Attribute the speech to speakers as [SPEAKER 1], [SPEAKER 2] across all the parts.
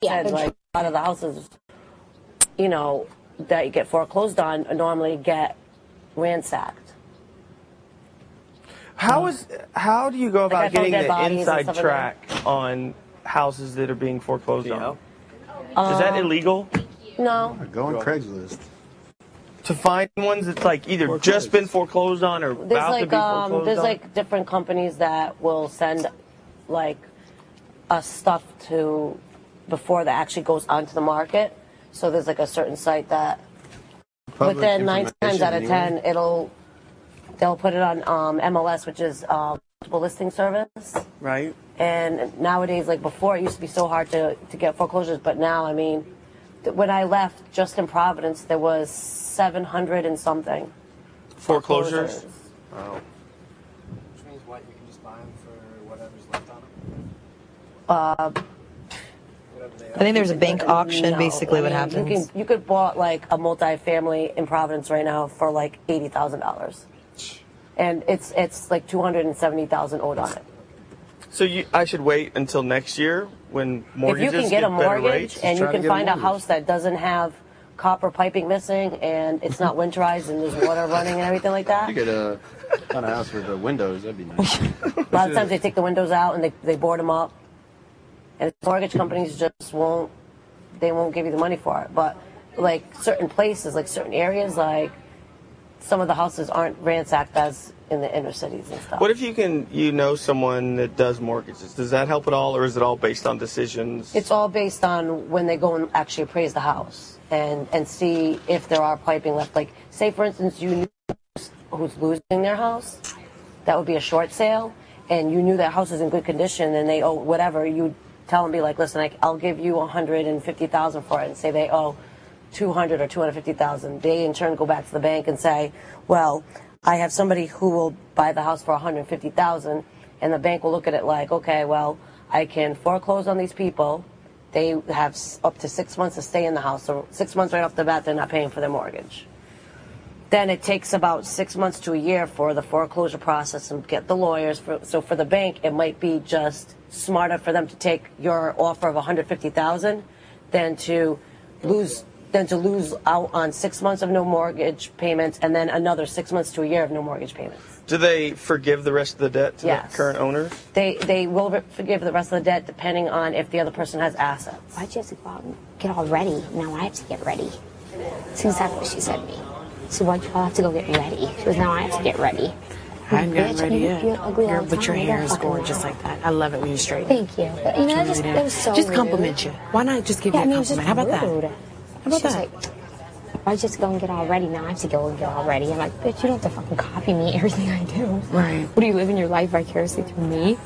[SPEAKER 1] Yeah,
[SPEAKER 2] said, like, a lot of the houses, you know, that you get foreclosed on normally get ransacked.
[SPEAKER 3] How do you go about getting the inside track on houses that are being foreclosed on? Is that illegal?
[SPEAKER 2] No.
[SPEAKER 4] Go on Craigslist.
[SPEAKER 3] To find ones that's like either just been foreclosed on or about to be foreclosed on?
[SPEAKER 2] There's like different companies that will send like us stuff to before that actually goes onto the market. So there's like a certain site that within 9 times out of 10 they'll put it on MLS, which is multiple listing service.
[SPEAKER 3] Right.
[SPEAKER 2] And nowadays, like before, it used to be so hard to get foreclosures, but now, I mean, when I left, just in Providence, there was 700 and something
[SPEAKER 3] foreclosures.
[SPEAKER 4] Wow.
[SPEAKER 5] Which means what? You can just buy them for whatever's left on them.
[SPEAKER 1] I think there's a bank auction, basically, what happens.
[SPEAKER 2] You could bought like a multi-family in Providence right now for like $80,000, and it's like $270,000 owed on it.
[SPEAKER 3] So I should wait until next year when mortgages
[SPEAKER 2] if you can get a mortgage
[SPEAKER 3] rates,
[SPEAKER 2] and you can find a house that doesn't have copper piping missing and it's not winterized and there's water running and everything like that.
[SPEAKER 4] You get a house with the windows, that'd be nice.
[SPEAKER 2] A lot of times they take the windows out and they board them up, and mortgage companies just won't give you the money for it. But like certain places, like certain areas, like some of the houses aren't ransacked as in the inner cities and stuff.
[SPEAKER 3] What if you know someone that does mortgages? Does that help at all, or is it all based on decisions?
[SPEAKER 2] It's all based on when they go and actually appraise the house and see if there are piping left. Like, say, for instance, you knew who's losing their house. That would be a short sale, and you knew that house is in good condition and they owe whatever. You tell them, be like, listen, I'll give you $150,000 for it, and say they owe $200,000 or $250,000. They in turn go back to the bank and say, well, I have somebody who will buy the house for $150,000, and the bank will look at it like, okay, well, I can foreclose on these people. They have up to 6 months to stay in the house, so 6 months right off the bat, they're not paying for their mortgage. Then it takes about 6 months to a year for the foreclosure process and get the lawyers. So for the bank, it might be just smarter for them to take your offer of $150,000 than to lose out on 6 months of no mortgage payments and then another 6 months to a year of no mortgage payments.
[SPEAKER 3] Do they forgive the rest of the debt to the current owners?
[SPEAKER 2] They will forgive the rest of the debt depending on if the other person has assets.
[SPEAKER 6] Why'd you have to go out and get all ready? Now I have to get ready. That's exactly what she said to me. So why'd you all have to go get ready? She goes, now I have to get ready.
[SPEAKER 7] I haven't gotten ready yet. But your hair is gorgeous like that. I love it when you straighten.
[SPEAKER 6] Thank you. But, you know, that was so
[SPEAKER 7] just
[SPEAKER 6] rude.
[SPEAKER 7] compliment you. Why not just give you a compliment? How about that? How about that?
[SPEAKER 6] Like, why'd you just go and get all ready? Now I have to go and get all ready. I'm like, bitch, you don't have to fucking copy me everything I do.
[SPEAKER 7] Right.
[SPEAKER 6] What, are you living your life vicariously through me?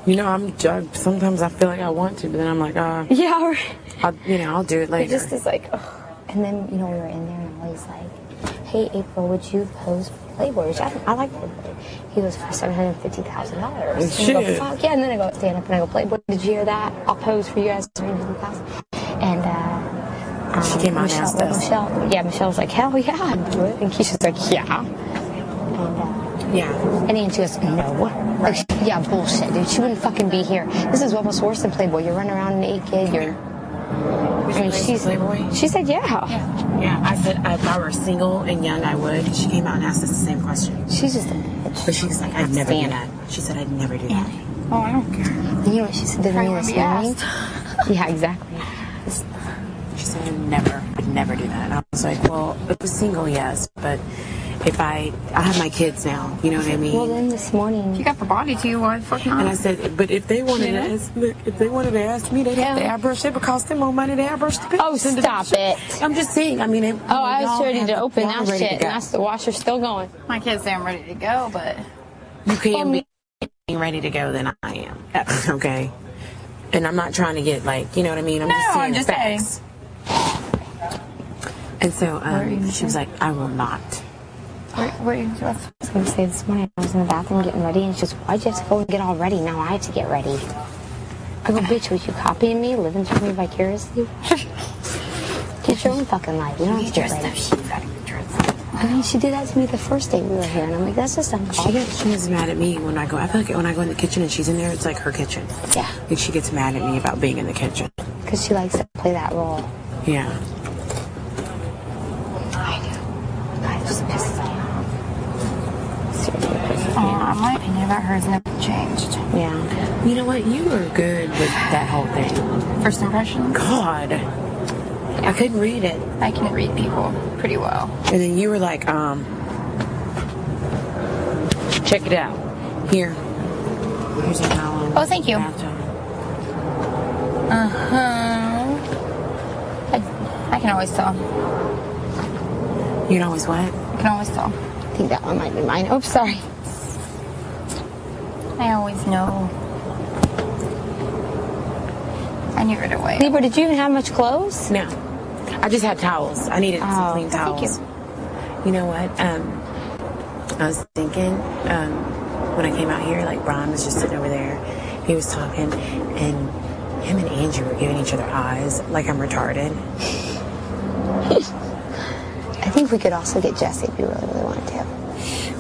[SPEAKER 7] You know, sometimes I feel like I want to, but then I'm like,
[SPEAKER 6] yeah, right.
[SPEAKER 7] I'll do it later.
[SPEAKER 6] It just is like, ugh. And then, you know, we were in there and Ollie's like, hey, April, would you pose for Playboy? Which I like Playboy. He goes, for $750,000.
[SPEAKER 7] Shit.
[SPEAKER 6] I go, fuck yeah. And then I go, stand up and I go, Playboy, did you hear that? I'll pose for you guys for $750,000. And,
[SPEAKER 7] she came out and asked us.
[SPEAKER 6] Michelle was like, hell yeah, I'd do it. And Keisha's like, yeah. And,
[SPEAKER 7] yeah.
[SPEAKER 6] And then she goes, no. Like, yeah, bullshit, dude. She wouldn't fucking be here. This is almost worse than Playboy. You're running around naked. She said, yeah.
[SPEAKER 7] Yeah, I said if I were single and young, I would. She came out and asked us the same question.
[SPEAKER 6] She's just a bitch.
[SPEAKER 7] But she's like, I'd never do that. She said, I'd never do that.
[SPEAKER 6] Oh, I don't care. And you know what she said to me this morning? Yeah, exactly.
[SPEAKER 7] She said, I'd never do that. And I was like, well, if I was single, yes, but if I have my kids now, you know what I mean?
[SPEAKER 6] Well, then this morning,
[SPEAKER 8] if you got the body to, why the fuck not?
[SPEAKER 7] And I said, but if they wanted to ask me, they'd have to airbrush. It would cost them more money to airbrush the pictures.
[SPEAKER 6] Oh, stop it!
[SPEAKER 7] I'm just saying. I mean,
[SPEAKER 6] I was ready to open that shit, and that's the washer still going.
[SPEAKER 8] My kids say I'm ready to go, but
[SPEAKER 7] you can't be ready to go than I am. Okay, and I'm not trying to get like, you know what I mean? I'm just saying facts. And so she was like, I will not.
[SPEAKER 6] What are you doing? I was going to say this morning, I was in the bathroom getting ready, and she's just, why'd you have to go and get all ready? Now I have to get ready. I go, bitch, was you copying me, living through me vicariously? Get your own fucking life. You don't have to get ready. I mean, she did that to me the first day we were here, and I'm like, that's just uncalled.
[SPEAKER 7] She gets mad at me when I go. I feel like when I go in the kitchen and she's in there, it's like her kitchen.
[SPEAKER 6] Yeah.
[SPEAKER 7] Like she gets mad at me about being in the kitchen.
[SPEAKER 6] Because because she likes to play that role.
[SPEAKER 7] Yeah.
[SPEAKER 6] I do. God, it just pisses me off. Seriously pisses me off.
[SPEAKER 8] My opinion about her has never changed.
[SPEAKER 6] Yeah.
[SPEAKER 7] You know what? You were good with that whole thing.
[SPEAKER 8] First impression?
[SPEAKER 7] God. I couldn't read it.
[SPEAKER 8] I can read people pretty well.
[SPEAKER 7] And then you were like, check it out. Here. Here's a towel.
[SPEAKER 8] Oh, thank you. I can always tell.
[SPEAKER 7] You can always what?
[SPEAKER 8] I can always tell.
[SPEAKER 6] I think that one might be mine. Oops, sorry.
[SPEAKER 8] I always know. I knew right away.
[SPEAKER 6] Libra, did you even have much clothes?
[SPEAKER 7] No. I just had towels. I needed some clean
[SPEAKER 8] thank
[SPEAKER 7] towels. You know what? I was thinking, when I came out here, like Brian was just sitting over there. He was talking, and him and Angie were giving each other eyes like I'm retarded.
[SPEAKER 6] I think we could also get Jesse if you really, really wanted to.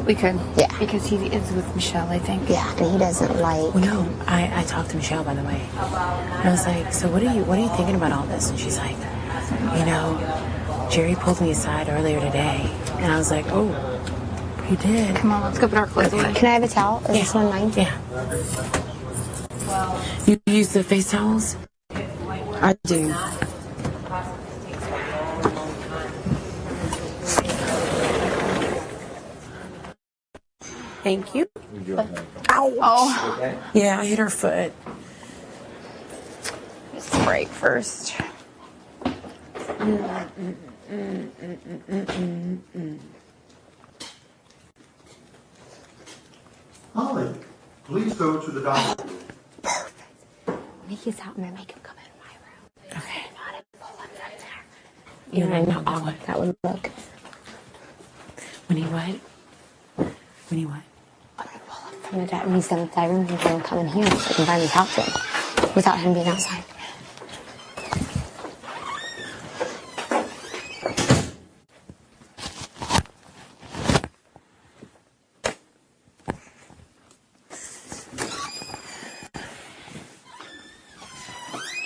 [SPEAKER 8] We could.
[SPEAKER 6] Yeah.
[SPEAKER 8] Because he is with Michelle, I think.
[SPEAKER 6] Yeah, and he doesn't like...
[SPEAKER 7] Well, no, I talked to Michelle, by the way. And I was like, so what are you thinking about all this? And she's like, you know, Jerry pulled me aside earlier today. And I was like, oh, he did.
[SPEAKER 8] Come on, let's go put our clothes away.
[SPEAKER 6] Can I have a towel? Is this one mine?
[SPEAKER 7] Yeah. You use the face towels? I do. Thank you. Ow.
[SPEAKER 8] Oh.
[SPEAKER 7] Yeah, I hit her foot.
[SPEAKER 8] Let's break first.
[SPEAKER 9] Holly, please go to the doctor.
[SPEAKER 6] Perfect. When he gets out, I'm going to make him come in my room.
[SPEAKER 7] Okay.
[SPEAKER 6] Not in pull up right there.
[SPEAKER 7] You know, not
[SPEAKER 6] how that would look.
[SPEAKER 7] When he what? When he what?
[SPEAKER 6] I'm going to pull up from the dining room. He's going to the dining room and he'll come in here so I can finally talk to him without him being outside.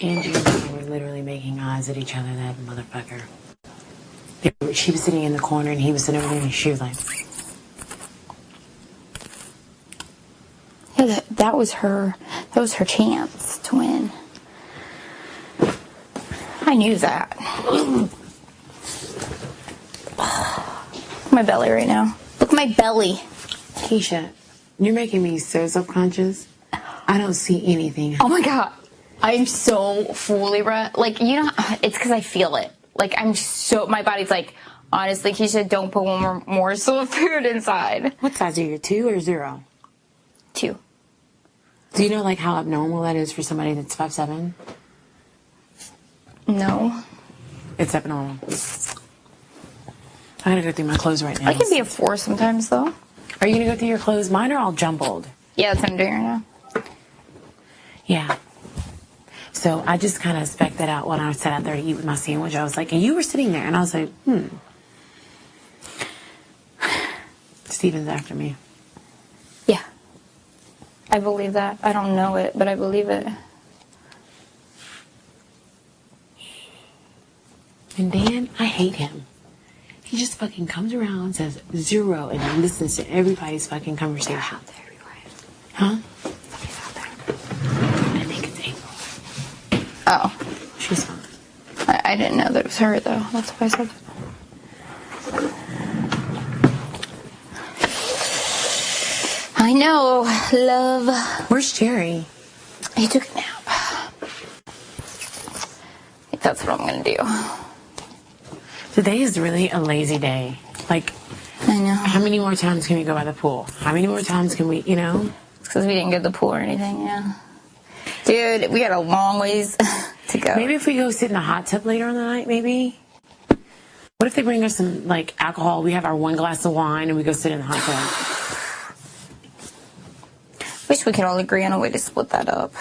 [SPEAKER 7] Angie and I were literally making eyes at each other, that motherfucker. She was sitting in the corner and he was sitting over there and she was like...
[SPEAKER 8] Yeah, that was her chance to win. I knew that. My belly right now. Look at my belly.
[SPEAKER 7] Keisha, you're making me so self-conscious. I don't see anything.
[SPEAKER 8] Oh my God. I'm so full, Libra. Like, you know, it's because I feel it. Like, my body's like, honestly, Keisha, don't put one more morsel of food inside.
[SPEAKER 7] What size are you, 2 or 0?
[SPEAKER 8] 2.
[SPEAKER 7] Do you know, like, how abnormal that is for somebody that's 5'7"?
[SPEAKER 8] No.
[SPEAKER 7] It's abnormal. I gotta go through my clothes right now.
[SPEAKER 8] I can be a 4 sometimes, though.
[SPEAKER 7] Are you gonna go through your clothes? Mine are all jumbled.
[SPEAKER 8] Yeah, that's what I'm doing right now.
[SPEAKER 7] Yeah. So I just kind of spec'd that out when I sat out there to eat with my sandwich. I was like, and you were sitting there, and I was like, Steven's after me.
[SPEAKER 8] Yeah. I believe that. I don't know it, but I believe it.
[SPEAKER 7] And Dan, I hate him. He just fucking comes around, says 0, and then listens to everybody's fucking conversation.
[SPEAKER 6] Out there, everywhere.
[SPEAKER 7] Huh?
[SPEAKER 6] Somebody's out there.
[SPEAKER 7] I think it's April.
[SPEAKER 8] Oh.
[SPEAKER 7] She's fine.
[SPEAKER 8] I didn't know that it was her, though. That's why I said that. I know, love.
[SPEAKER 7] Where's Jerry?
[SPEAKER 8] He took a nap. I think that's what I'm going to do.
[SPEAKER 7] Today is really a lazy day. Like,
[SPEAKER 8] I know.
[SPEAKER 7] how many more times can we go by the pool? How many more times can we, you know?
[SPEAKER 8] It's because we didn't go to the pool or anything, yeah. Dude, we got a long ways to go.
[SPEAKER 7] Maybe if we go sit in the hot tub later on the night, maybe? What if they bring us some, like, alcohol? We have our 1 glass of wine and we go sit in the hot tub.
[SPEAKER 8] Wish we could all agree on a way to split that up.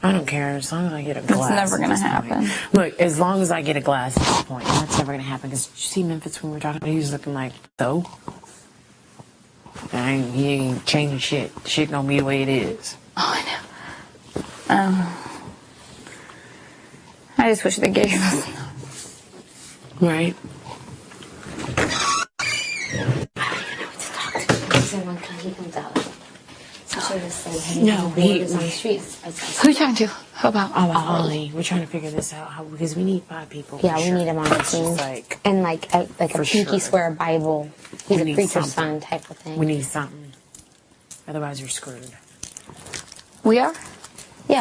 [SPEAKER 7] I don't care, as long as I get a glass.
[SPEAKER 8] It's never going to happen.
[SPEAKER 7] Look, as long as I get a glass at this point, that's never going to happen. Because did you see Memphis when we were talking about it? He was looking like, so? He ain't changing shit. Shit gonna be the way it is.
[SPEAKER 8] Oh, I know. I just wish they gave us.
[SPEAKER 7] Right? No,
[SPEAKER 6] on the street.
[SPEAKER 8] Who are you talking to? About
[SPEAKER 7] Ollie. We're trying to figure this out because we need 5 people.
[SPEAKER 6] Yeah, we need him on the team. And like a pinky swear Bible. He's a preacher's son type of thing.
[SPEAKER 7] We need something. Otherwise, you're screwed.
[SPEAKER 8] We are?